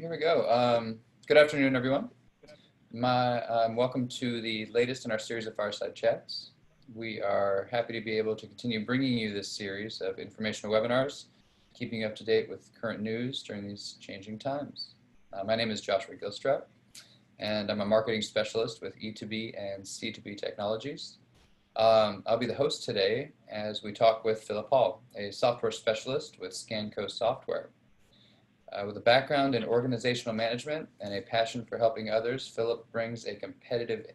Here we go. Good afternoon, everyone. Welcome to the latest in our series of Fireside Chats. We are happy to be able to continue bringing you this series of informational webinars, keeping you up to date with current news during these changing times. My name is Joshua Gilstrap, and I'm a marketing specialist with E2B and C2B Technologies. I'll be the host today as we talk with Philip Hall, a software specialist with Scanco Software. With a background in organizational management and a passion for helping others, Philip brings a competitive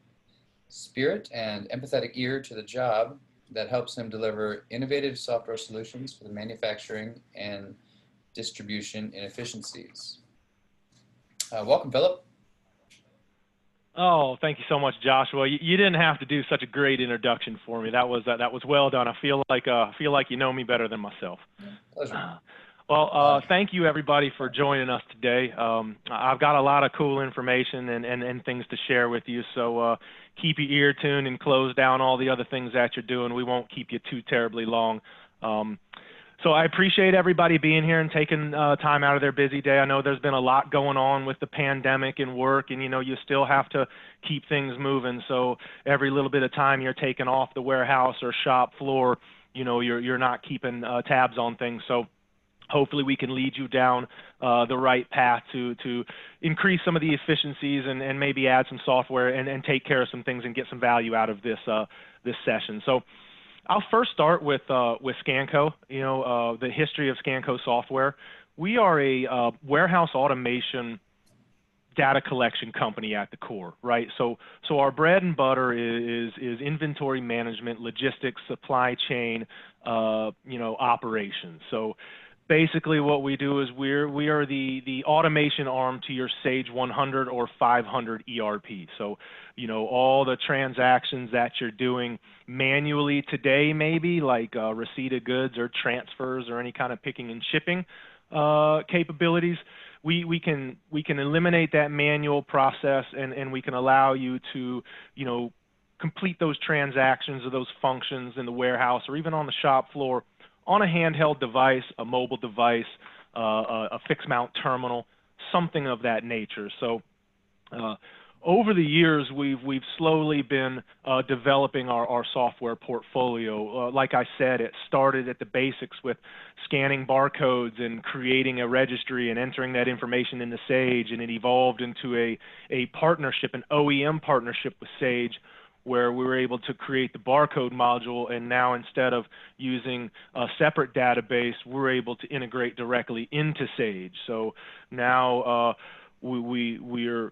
spirit and empathetic ear to the job that helps him deliver innovative software solutions for the manufacturing and distribution inefficiencies. Welcome, Philip. Oh, thank you so much, Joshua. You didn't have to do such a great introduction for me. That was well done. I feel like you know me better than myself. Pleasure. Well, thank you everybody for joining us today. I've got a lot of cool information and things to share with you, so keep your ear tuned and close down all the other things that you're doing. We won't keep you too terribly long. So I appreciate everybody being here and taking time out of their busy day. I know there's been a lot going on with the pandemic and work, and you still have to keep things moving. So every little bit of time you're taking off the warehouse or shop floor, you're not keeping tabs on things. So hopefully we can lead you down the right path to increase some of the efficiencies and maybe add some software and take care of some things and get some value out of this session. So I'll first start with Scanco, the history of Scanco software. We are a warehouse automation data collection company at the core, right? So our bread and butter is inventory management, logistics, supply chain, operations. So basically what we do is we are the automation arm to your Sage 100 or 500 ERP. So, all the transactions that you're doing manually today, maybe like receipt of goods or transfers or any kind of picking and shipping capabilities, we can eliminate that manual process and we can allow you to, complete those transactions or those functions in the warehouse or even on the shop floor on a handheld device, a mobile device, a fixed mount terminal, something of that nature. So over the years, we've slowly been developing our software portfolio. Like I said, it started at the basics with scanning barcodes and creating a registry and entering that information into Sage, and it evolved into a partnership, an OEM partnership with Sage, where we were able to create the barcode module, and now instead of using a separate database, we're able to integrate directly into Sage. So now we're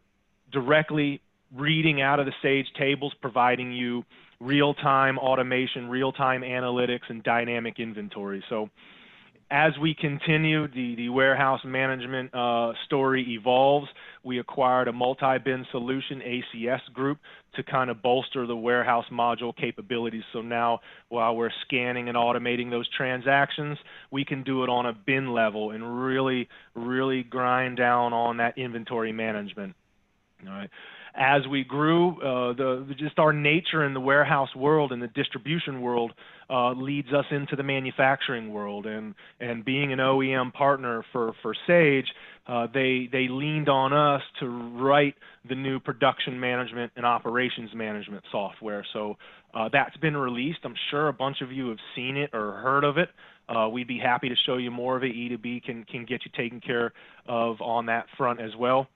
directly reading out of the Sage tables, providing you real-time automation, real-time analytics, and dynamic inventory. So as we continue, the warehouse management story evolves. We acquired a multi-bin solution, ACS Group, to kind of bolster the warehouse module capabilities. So now, while we're scanning and automating those transactions, we can do it on a bin level and really, really grind down on that inventory management. All right. As we grew, just our nature in the warehouse world and the distribution world leads us into the manufacturing world. And being an OEM partner for Sage, they leaned on us to write the new production management and operations management software. So that's been released. I'm sure a bunch of you have seen it or heard of it. We'd be happy to show you more of it. E2B can get you taken care of on that front as well.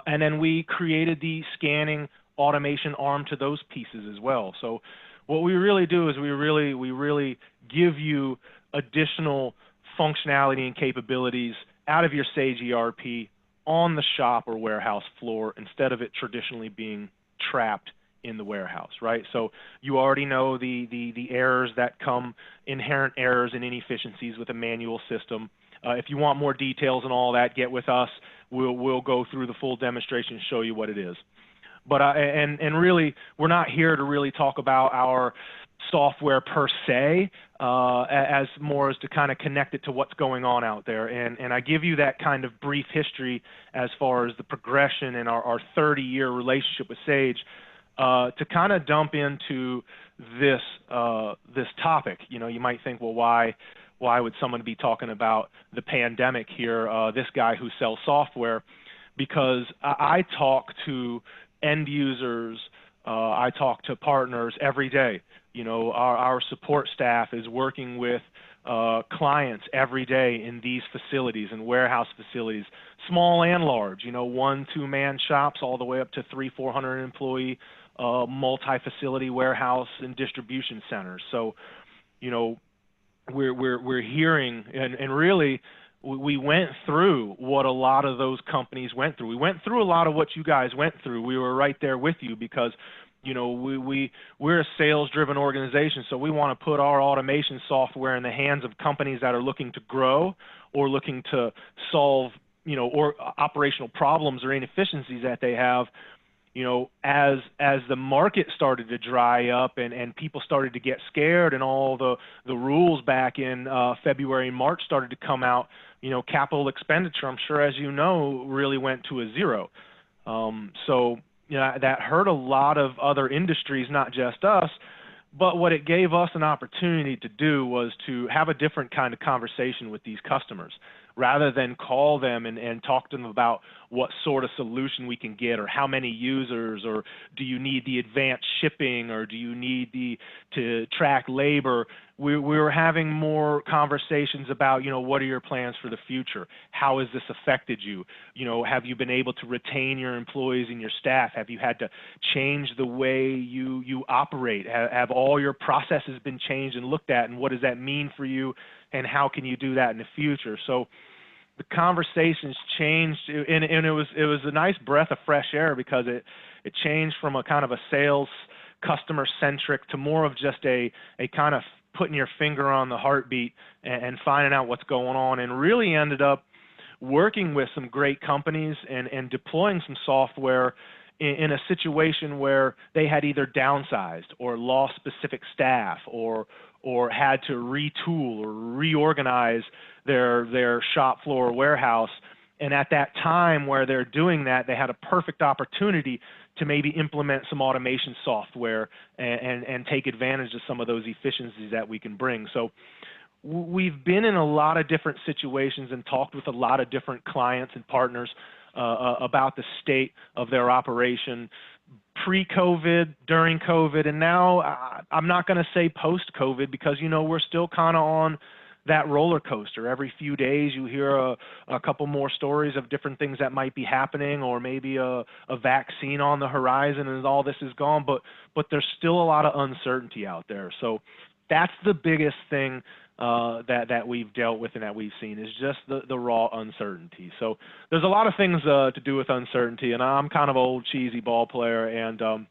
And then we created the scanning automation arm to those pieces as well. So what we really do is we really give you additional functionality and capabilities out of your Sage ERP on the shop or warehouse floor instead of it traditionally being trapped in the warehouse, right? So you already know the errors that come, inherent errors and inefficiencies with a manual system. If you want more details and all that, get with us. We'll go through the full demonstration and show you what it is. But and really, we're not here to really talk about our software per se, as more as to kind of connect it to what's going on out there. And I give you that kind of brief history as far as the progression in our 30-year relationship with Sage, to kind of dump into this topic. You might think, well, why why would someone be talking about the pandemic here, this guy who sells software? Because I talk to end users, I talk to partners every day. You know, our support staff is working with clients every day in these facilities and warehouse facilities, small and large, you know, 1-2-man shops all the way up to 300-400 employee multi-facility warehouse and distribution centers. So, you know, we're hearing, and really we went through what a lot of those companies went through. We went through a lot of what you guys went through. We were right there with you because, you know, we're a sales-driven organization, so we want to put our automation software in the hands of companies that are looking to grow or looking to solve, you know, or operational problems or inefficiencies that they have. You know, as the market started to dry up and people started to get scared and all the rules back in February and March started to come out, you know, capital expenditure, I'm sure as you know, really went to a zero. So, you know, that hurt a lot of other industries, not just us. But what it gave us an opportunity to do was to have a different kind of conversation with these customers, rather than call them and talk to them about what sort of solution we can get, or how many users, or do you need the advanced shipping, or do you need to track labor. We were having more conversations about, you know, what are your plans for the future? How has this affected you? You know, have you been able to retain your employees and your staff? Have you had to change the way you operate? Have all your processes been changed and looked at, and what does that mean for you, and how can you do that in the future? So the conversations changed, and it was a nice breath of fresh air, because it changed from a kind of a sales customer centric to more of just a kind of putting your finger on the heartbeat and finding out what's going on, and really ended up working with some great companies and deploying some software in a situation where they had either downsized or lost specific staff or had to retool or reorganize their shop floor warehouse. And at that time where they're doing that, they had a perfect opportunity to maybe implement some automation software and take advantage of some of those efficiencies that we can bring. So we've been in a lot of different situations and talked with a lot of different clients and partners about the state of their operation pre-COVID, during COVID, and now I'm not going to say post-COVID, because, you know, we're still kind of on that roller coaster. Every few days you hear a couple more stories of different things that might be happening, or maybe a vaccine on the horizon and all this is gone, but there's still a lot of uncertainty out there. So that's the biggest thing that we've dealt with and that we've seen, is just the raw uncertainty. So there's a lot of things to do with uncertainty, and I'm kind of an old cheesy ball player, and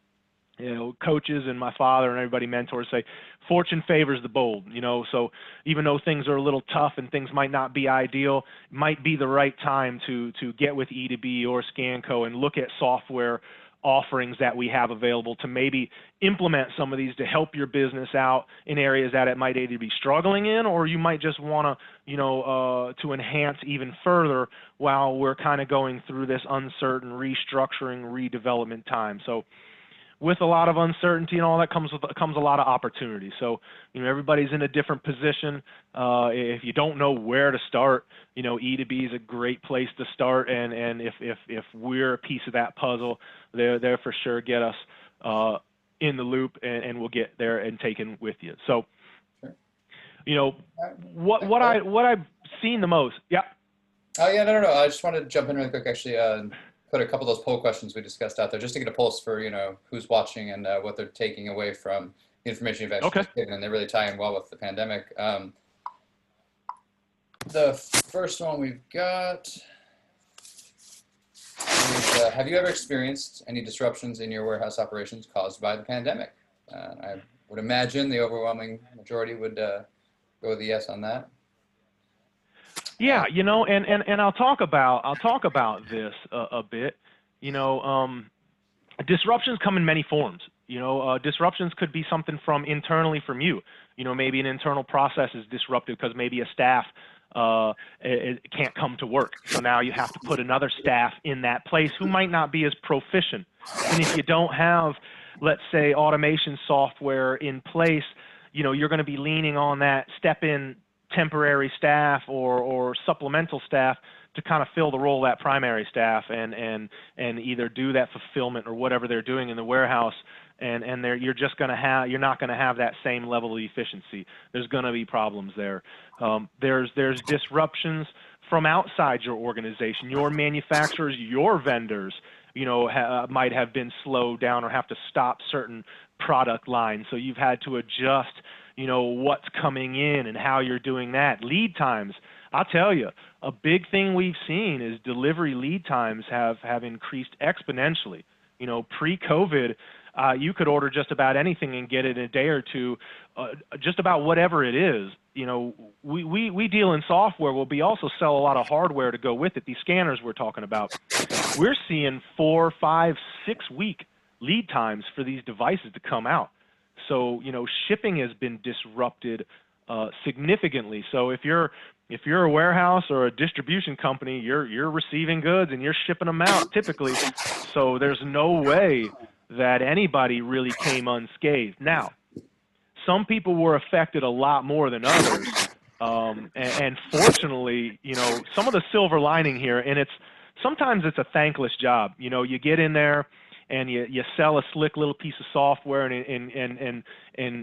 you know, coaches and my father and everybody, mentors, say fortune favors the bold, you know. So even though things are a little tough and things might not be ideal, it might be the right time to get with E2B or Scanco and look at software offerings that we have available to maybe implement some of these to help your business out in areas that it might either be struggling in, or you might just want to, you know, to enhance even further while we're kind of going through this uncertain restructuring, redevelopment time. So with a lot of uncertainty and all that comes a lot of opportunity. So, you know, everybody's in a different position. If you don't know where to start, you know, E2B is a great place to start. And if we're a piece of that puzzle, they're for sure get us in the loop, and we'll get there and taken with you. So, you know, what I've seen the most. Yeah. Oh yeah, no. I just wanted to jump in really quick, actually. Put a couple of those poll questions we discussed out there, just to get a pulse for, you know, who's watching and what they're taking away from the information you've actually given, and they really tie in well with the pandemic. The first one we've got is, have you ever experienced any disruptions in your warehouse operations caused by the pandemic? I would imagine the overwhelming majority would go with the yes on that. Yeah, you know, and I'll talk about this a bit. You know, disruptions come in many forms. You know, disruptions could be something from internally from you. You know, maybe an internal process is disrupted because maybe a staff it can't come to work. So now you have to put another staff in that place who might not be as proficient. And if you don't have, let's say, automation software in place, you know, you're going to be leaning on that step-in temporary staff or supplemental staff to kind of fill the role of that primary staff and either do that fulfillment or whatever they're doing in the warehouse. And you're not going to have that same level of efficiency. There's going to be problems there. There's disruptions from outside your organization. Your manufacturers, your vendors, might have been slowed down or have to stop certain product lines. So you've had to adjust, what's coming in and how you're doing that. Lead times. I'll tell you, a big thing we've seen is delivery lead times have increased exponentially. Pre-COVID, you could order just about anything and get it in a day or two, just about whatever it is. We deal in software, but we also sell a lot of hardware to go with it. These scanners we're talking about, we're seeing 4, 5, 6 week lead times for these devices to come out. So, shipping has been disrupted significantly. So if you're a warehouse or a distribution company, you're receiving goods and you're shipping them out typically. So there's no way that anybody really came unscathed. Now, some people were affected a lot more than others. And fortunately, some of the silver lining here, and sometimes it's a thankless job. You get in there and you sell a slick little piece of software and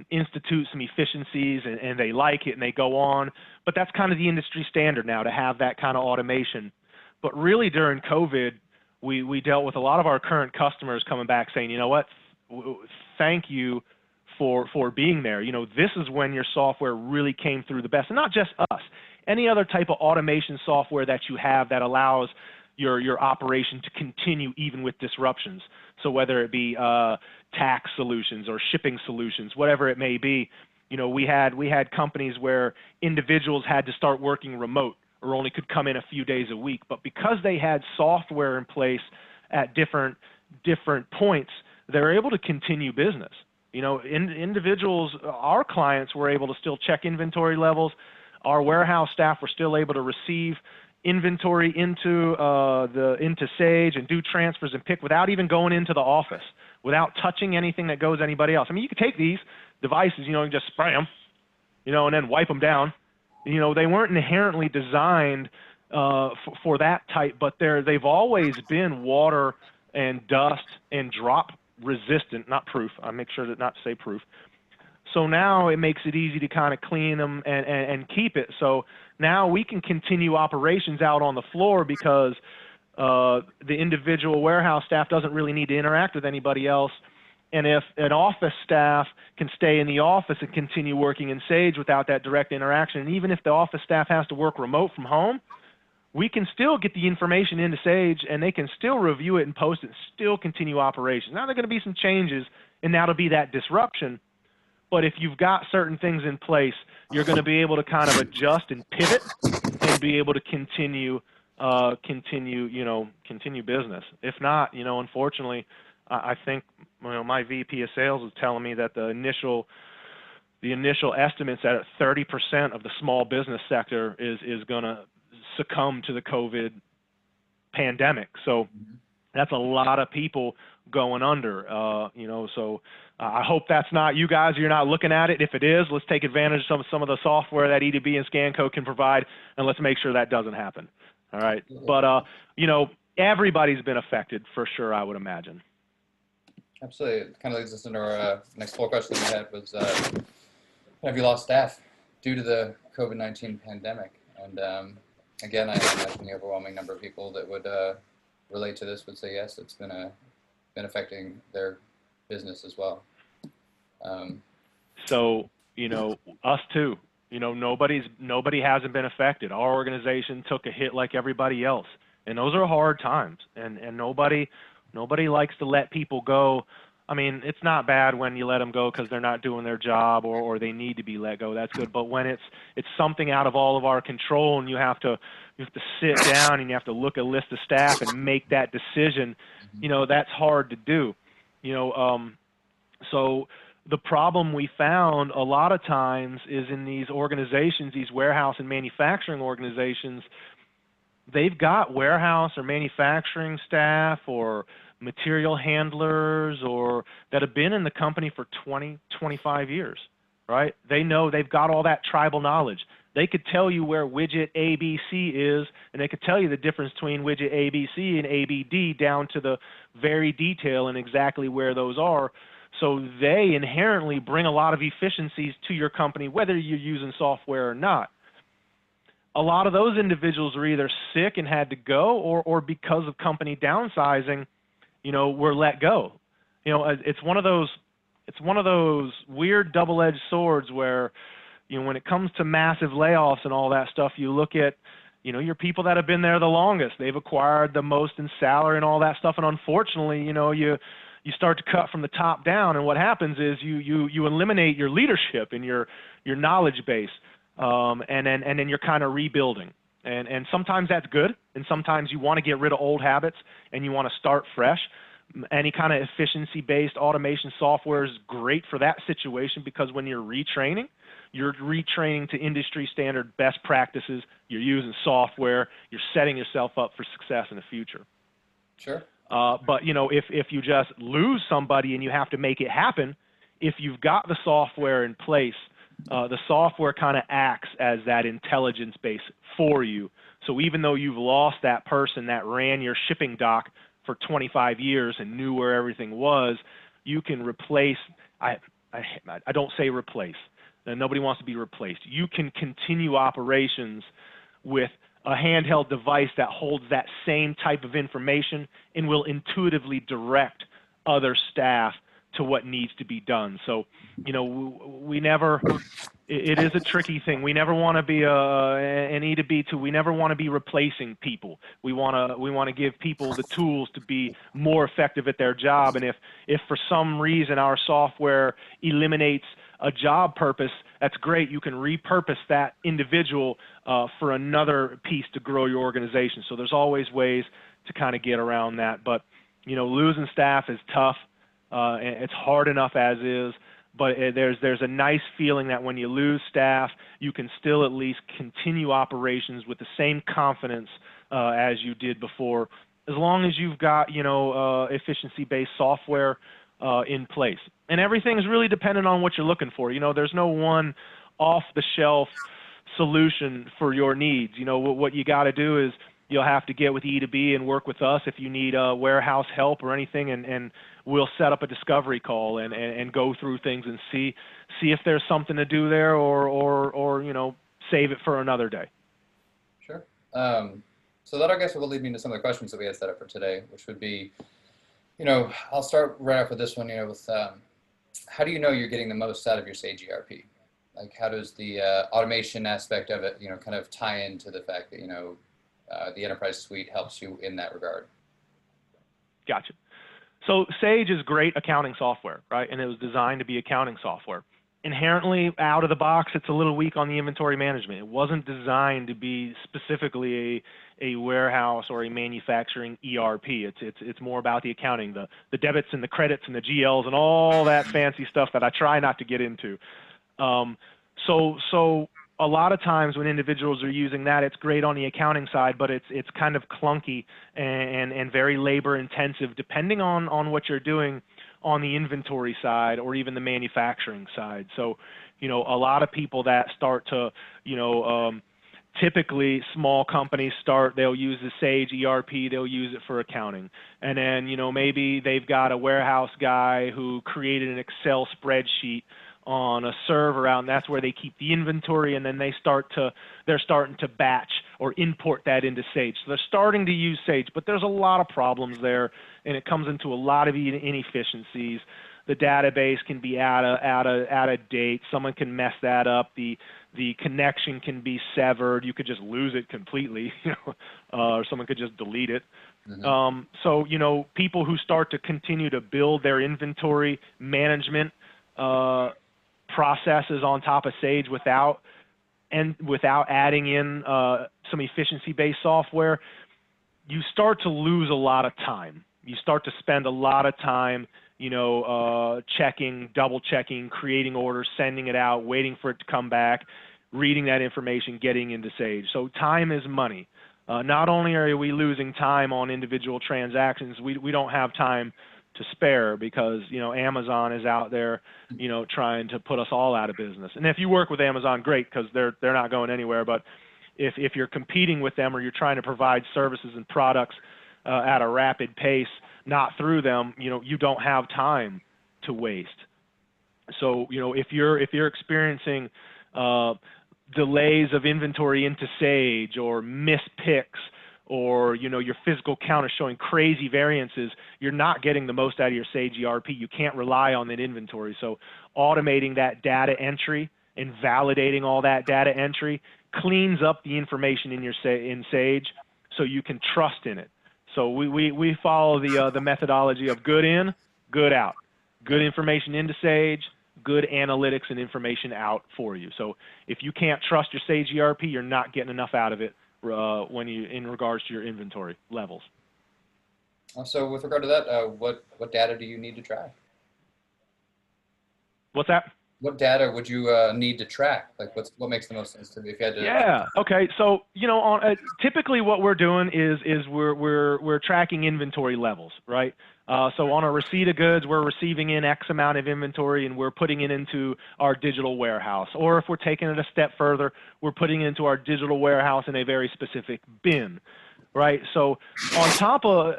institute some efficiencies, and they like it and they go on. But that's kind of the industry standard now, to have that kind of automation. But really during COVID, we dealt with a lot of our current customers coming back saying, you know what, thank you for being there. This is when your software really came through the best. And not just us, any other type of automation software that you have that allows your operation to continue even with disruptions. So whether it be tax solutions or shipping solutions, whatever it may be, we had companies where individuals had to start working remote or only could come in a few days a week. But because they had software in place at different points, they're able to continue business. Individuals, our clients were able to still check inventory levels. Our warehouse staff were still able to receive inventory into Sage and do transfers and pick without even going into the office, without touching anything that goes anybody else. I mean, you could take these devices, and just spray them, and then wipe them down. They weren't inherently designed for that type, but they've always been water and dust and drop resistant, not proof. I make sure not to say proof. So now it makes it easy to kind of clean them and keep it. So now we can continue operations out on the floor because the individual warehouse staff doesn't really need to interact with anybody else. And if an office staff can stay in the office and continue working in Sage without that direct interaction, and even if the office staff has to work remote from home, we can still get the information into Sage and they can still review it and post it and still continue operations. Now there are going to be some changes, and that'll be that disruption. But if you've got certain things in place, you're going to be able to kind of adjust and pivot and be able to continue business. If not, unfortunately, I think my VP of sales was telling me that the initial estimates that 30% of the small business sector is going to succumb to the COVID pandemic. So that's a lot of people going under. So I hope that's not you guys. You're not looking at it. If it is, let's take advantage of some of the software that EDB and Scanco can provide, and let's make sure that doesn't happen. All right. But everybody's been affected for sure, I would imagine. Absolutely. It kind of leads us into our next full question that we had was, have you lost staff due to the COVID-19 pandemic? And again, I imagine the overwhelming number of people that would relate to this would say yes, it's been affecting their business as well. So, us too. Nobody hasn't been affected. Our organization took a hit like everybody else, and those are hard times. And nobody likes to let people go. I mean, it's not bad when you let them go because they're not doing their job or they need to be let go. That's good. But when it's something out of all of our control, and you have to sit down and you have to look at a list of staff and make that decision, that's hard to do. So the problem we found a lot of times is in these organizations, these warehouse and manufacturing organizations, they've got warehouse or manufacturing staff or material handlers or that have been in the company for 20, 25 years, right? They know they've got all that tribal knowledge. They could tell you where widget ABC is, and they could tell you the difference between widget ABC and ABD down to the very detail and exactly where those are. So they inherently bring a lot of efficiencies to your company, whether you're using software or not. A lot of those individuals are either sick and had to go, or because of company downsizing, were let go. It's one of those weird double-edged swords where, when it comes to massive layoffs and all that stuff, you look at, your people that have been there the longest. They've acquired the most in salary and all that stuff, and unfortunately, you start to cut from the top down, and what happens is you eliminate your leadership and your knowledge base, and then you're kind of rebuilding. And sometimes that's good, and sometimes you want to get rid of old habits and you want to start fresh. Any kind of efficiency-based automation software is great for that situation, because when you're retraining to industry standard best practices, you're using software, you're setting yourself up for success in the future. Sure. But if you just lose somebody and you have to make it happen, if you've got the software in place, the software kind of acts as that intelligence base for you. So even though you've lost that person that ran your shipping dock for 25 years and knew where everything was, you can replace. I don't say replace. Nobody wants to be replaced. You can continue operations with a handheld device that holds that same type of information and will intuitively direct other staff to what needs to be done. So, we never, it is a tricky thing. We never want to be an E to B to, we never want to be replacing people. We want to give people the tools to be more effective at their job. And if for some reason our software eliminates a job purpose, that's great. You can repurpose that individual for another piece to grow your organization. So there's always ways to kind of get around that. But, losing staff is tough. It's hard enough as is, but there's a nice feeling that when you lose staff, you can still at least continue operations with the same confidence as you did before, as long as you've got efficiency-based software in place. And everything is really dependent on what you're looking for. There's no one off-the-shelf solution for your needs. What you got to do is you'll have to get with E to B and work with us if you need warehouse help or anything, and we'll set up a discovery call and go through things and see if there's something to do there, or save it for another day. Sure. So that, I guess, will lead me into some of the questions that we had set up for today, which would be, I'll start right off with this one, with how do you know you're getting the most out of your Sage ERP? Like, how does the automation aspect of it, kind of tie into the fact that, the enterprise suite helps you in that regard? Gotcha. So Sage is great accounting software, right? And it was designed to be accounting software. Inherently, out of the box, it's a little weak on the inventory management. It wasn't designed to be specifically a warehouse or a manufacturing ERP. It's more about the accounting, the debits and the credits and the GLs and all that fancy stuff that I try not to get into. So a lot of times when individuals are using that, it's great on the accounting side, but it's kind of clunky and very labor intensive, depending on what you're doing on the inventory side or even the manufacturing side. So, a lot of people that start to, typically small companies they'll use the Sage ERP, they'll use it for accounting. And then, maybe they've got a warehouse guy who created an Excel spreadsheet on a server out, and that's where they keep the inventory, and then they're starting to batch or import that into Sage. So they're starting to use Sage, but there's a lot of problems there, and it comes into a lot of inefficiencies. The database can be out of date. Someone can mess that up. The connection can be severed. You could just lose it completely, or someone could just delete it. Mm-hmm. So people who start to continue to build their inventory management processes on top of Sage without adding in some efficiency-based software, you start to lose a lot of time. You start to spend a lot of time, checking, double-checking, creating orders, sending it out, waiting for it to come back, reading that information, getting into Sage. So time is money. Not only are we losing time on individual transactions, we don't have time to spare, because, you know, Amazon is out there, you know, trying to put us all out of business. And if you work with Amazon, great, because they're not going anywhere. But if you're competing with them, or you're trying to provide services and products at a rapid pace, not through them, you know, you don't have time to waste. So, you know, if you're experiencing delays of inventory into Sage, or missed picks, or, you know, your physical count is showing crazy variances, you're not getting the most out of your Sage ERP. You can't rely on that inventory. So automating that data entry and validating all that data entry cleans up the information in your in Sage, so you can trust in it. So we follow the methodology of good in, good out. Good information into Sage, good analytics and information out for you. So if you can't trust your Sage ERP, you're not getting enough out of it in regards to your inventory levels. So with regard to that, what data do you need to track? What's that? What data would you need to track? Like, what makes the most sense to you if you had to? Yeah. Okay. So, you know, typically what we're doing is we're tracking inventory levels, right? So on a receipt of goods, we're receiving in X amount of inventory, and we're putting it into our digital warehouse. Or if we're taking it a step further, we're putting it into our digital warehouse in a very specific bin. Right. So on top of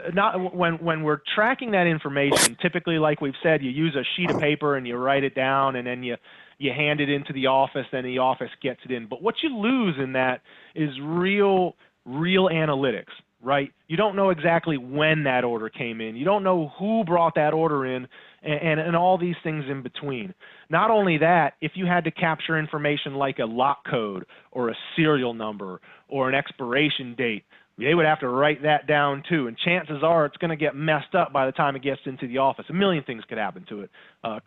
when we're tracking that information, typically, like we've said, you use a sheet of paper and you write it down, and then you hand it into the office, then the office gets it in. But what you lose in that is real analytics, right? You don't know exactly when that order came in. You don't know who brought that order in, and all these things in between. Not only that, if you had to capture information like a lot code or a serial number or an expiration date, they would have to write that down too, and chances are it's going to get messed up by the time it gets into the office. A million things could happen to it.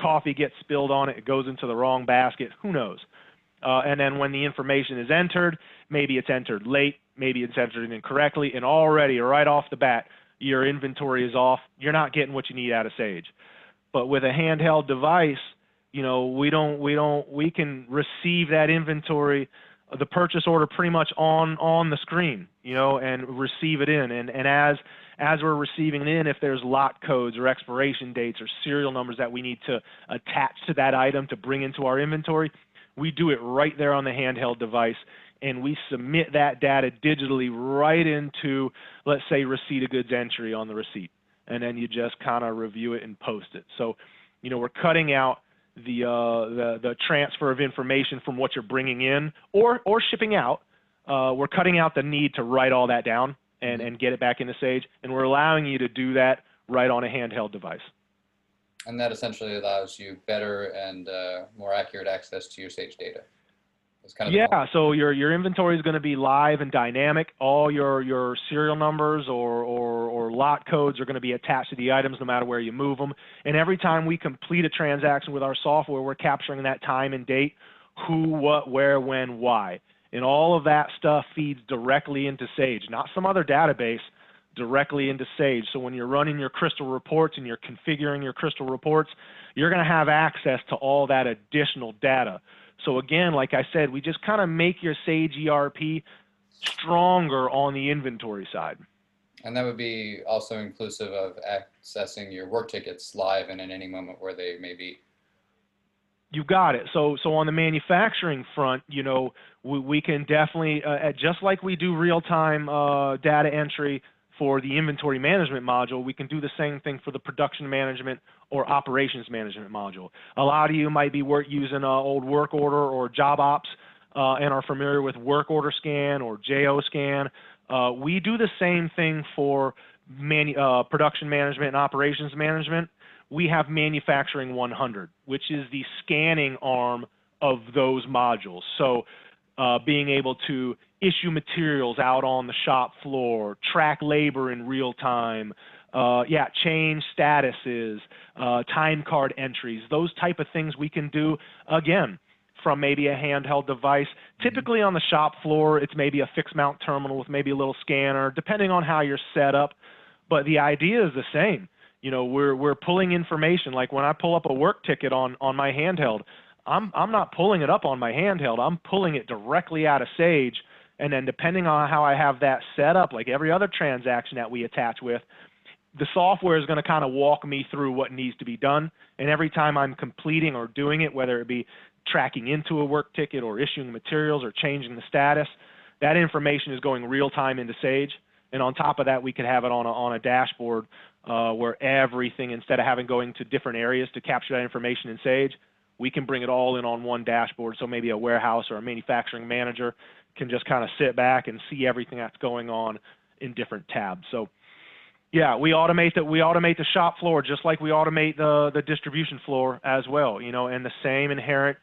Coffee gets spilled on it, it goes into the wrong basket, who knows? And then when the information is entered, maybe it's entered late, maybe it's entered incorrectly, and already right off the bat, your inventory is off. You're not getting what you need out of Sage. But with a handheld device, you know, we can receive that inventory, the purchase order, pretty much on the screen, you know, and receive it in. And as we're receiving it in, if there's lot codes or expiration dates or serial numbers that we need to attach to that item to bring into our inventory, we do it right there on the handheld device, and we submit that data digitally right into, let's say, receipt of goods entry on the receipt. And then you just kind of review it and post it. So, you know, we're cutting out the transfer of information from what you're bringing in or shipping out. We're cutting out the need to write all that down and get it back into Sage, and we're allowing you to do that right on a handheld device. And that essentially allows you better and more accurate access to your Sage data. Kind of so your inventory is going to be live and dynamic. All your serial numbers or lot codes are going to be attached to the items no matter where you move them. And every time we complete a transaction with our software, we're capturing that time and date, who, what, where, when, why. And all of that stuff feeds directly into Sage, not some other database, directly into Sage. So when you're running your Crystal reports and you're configuring your Crystal reports, you're going to have access to all that additional data. So again, like I said, we just kind of make your Sage ERP stronger on the inventory side. And that would be also inclusive of accessing your work tickets live and in any moment where they may be. You got it. So on the manufacturing front, you know, we can definitely, just like we do real-time data entry for the inventory management module, we can do the same thing for the production management or operations management module. A lot of you might be using old work order or job ops and are familiar with work order scan or JO scan. We do the same thing for production management and operations management. We have Manufacturing 100, which is the scanning arm of those modules. So being able to issue materials out on the shop floor, track labor in real time, change statuses, time card entries, those type of things we can do, again, from maybe a handheld device. Typically on the shop floor, it's maybe a fixed mount terminal with maybe a little scanner, depending on how you're set up. But the idea is the same. You know, we're pulling information. Like when I pull up a work ticket on my handheld, I'm not pulling it up on my handheld. I'm pulling it directly out of Sage. And then depending on how I have that set up, like every other transaction that we attach with, the software is going to kind of walk me through what needs to be done. And every time I'm completing or doing it, whether it be tracking into a work ticket or issuing materials or changing the status, that information is going real time into Sage. And on top of that, we could have it on a dashboard where everything, instead of having going to different areas to capture that information in Sage, we can bring it all in on one dashboard. So maybe a warehouse or a manufacturing manager can just kind of sit back and see everything that's going on in different tabs. So yeah, we automate the shop floor just like we automate the distribution floor as well, and the same inherent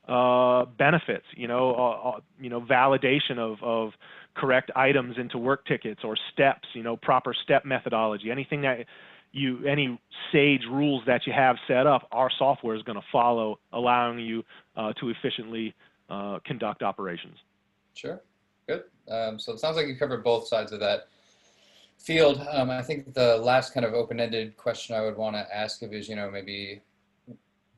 benefits, validation of correct items into work tickets or steps, proper step methodology, anything that any Sage rules that you have set up, our software is going to follow, allowing you to efficiently conduct operations. Sure, good. So it sounds like you covered both sides of that field. I think the last kind of open-ended question I would want to ask of is, maybe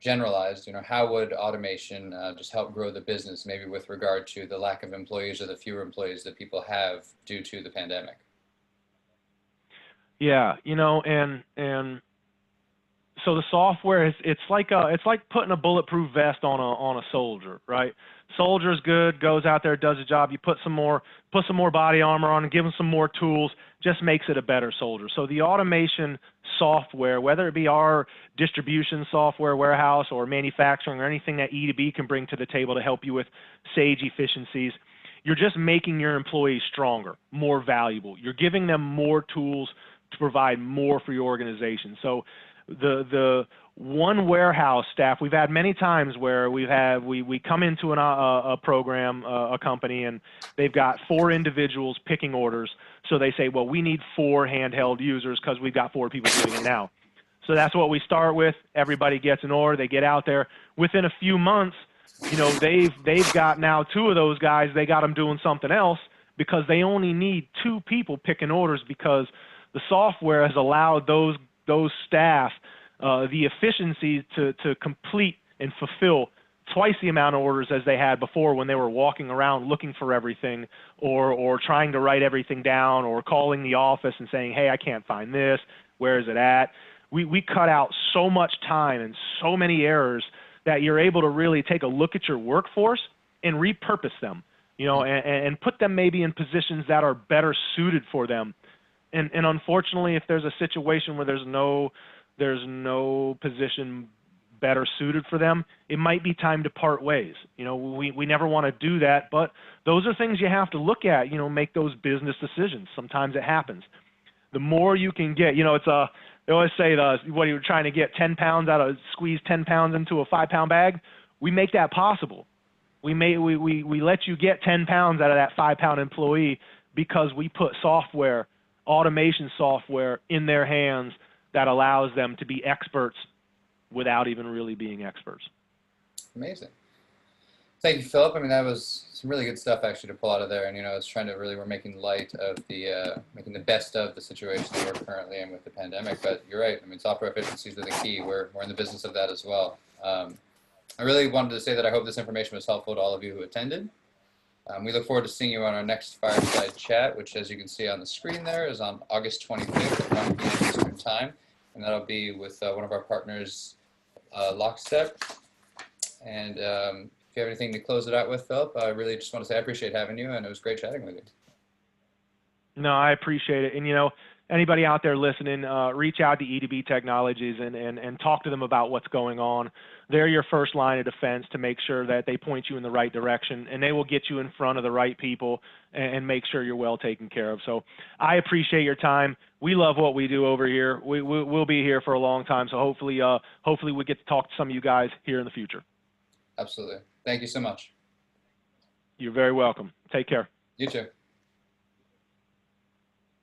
generalized, how would automation just help grow the business, maybe with regard to the lack of employees or the fewer employees that people have due to the pandemic? Yeah, and so the software is it's like putting a bulletproof vest on a soldier, right? Soldier's good, goes out there, does the job. You put some more body armor on and give him some more tools, just makes it a better soldier. So the automation software, whether it be our distribution software, warehouse, or manufacturing, or anything that E2B can bring to the table to help you with Sage efficiencies, you're just making your employees stronger, more valuable. You're giving them more tools to provide more for your organization. So the one warehouse staff, we've had many times where we come into a program, a company, and they've got 4 individuals picking orders. So they say, well, we need 4 handheld users because we've got 4 people doing it now. So that's what we start with. Everybody gets an order. They get out there. Within a few months, they've got now 2 of those guys. They got them doing something else because they only need 2 people picking orders, because the software has allowed those staff the efficiency to complete and fulfill twice the amount of orders as they had before, when they were walking around looking for everything, or trying to write everything down, or calling the office and saying, hey, I can't find this, where is it at? We cut out so much time and so many errors that you're able to really take a look at your workforce and repurpose them, and put them maybe in positions that are better suited for them. And unfortunately, if there's a situation where there's no position better suited for them, it might be time to part ways. We never want to do that, but those are things you have to look at, make those business decisions. Sometimes it happens. The more you can get, they always say what you're trying to get 10 pounds squeeze 10 pounds into a 5-pound bag. We make that possible. We let you get 10 pounds out of that 5-pound employee because we put automation software in their hands that allows them to be experts without even really being experts. Amazing. Thank you, Philip. I mean, that was some really good stuff actually to pull out of there. And, I was trying to we're making light of making the best of the situation that we're currently in with the pandemic. But you're right. I mean, software efficiencies are the key. We're in the business of that as well. I really wanted to say that I hope this information was helpful to all of you who attended. We look forward to seeing you on our next fireside chat, which, as you can see on the screen there, is on August 25th at 1 p.m. Eastern Time. And that'll be with one of our partners, Lockstep. And if you have anything to close it out with, Philip, I really just want to say I appreciate having you, and it was great chatting with you. No, I appreciate it. And, anybody out there listening, reach out to E2B Technologies and talk to them about what's going on. They're your first line of defense to make sure that they point you in the right direction, and they will get you in front of the right people and make sure you're well taken care of. So I appreciate your time. We love what we do over here. We'll be here for a long time, so hopefully we get to talk to some of you guys here in the future. Absolutely. Thank you so much. You're very welcome. Take care. You too.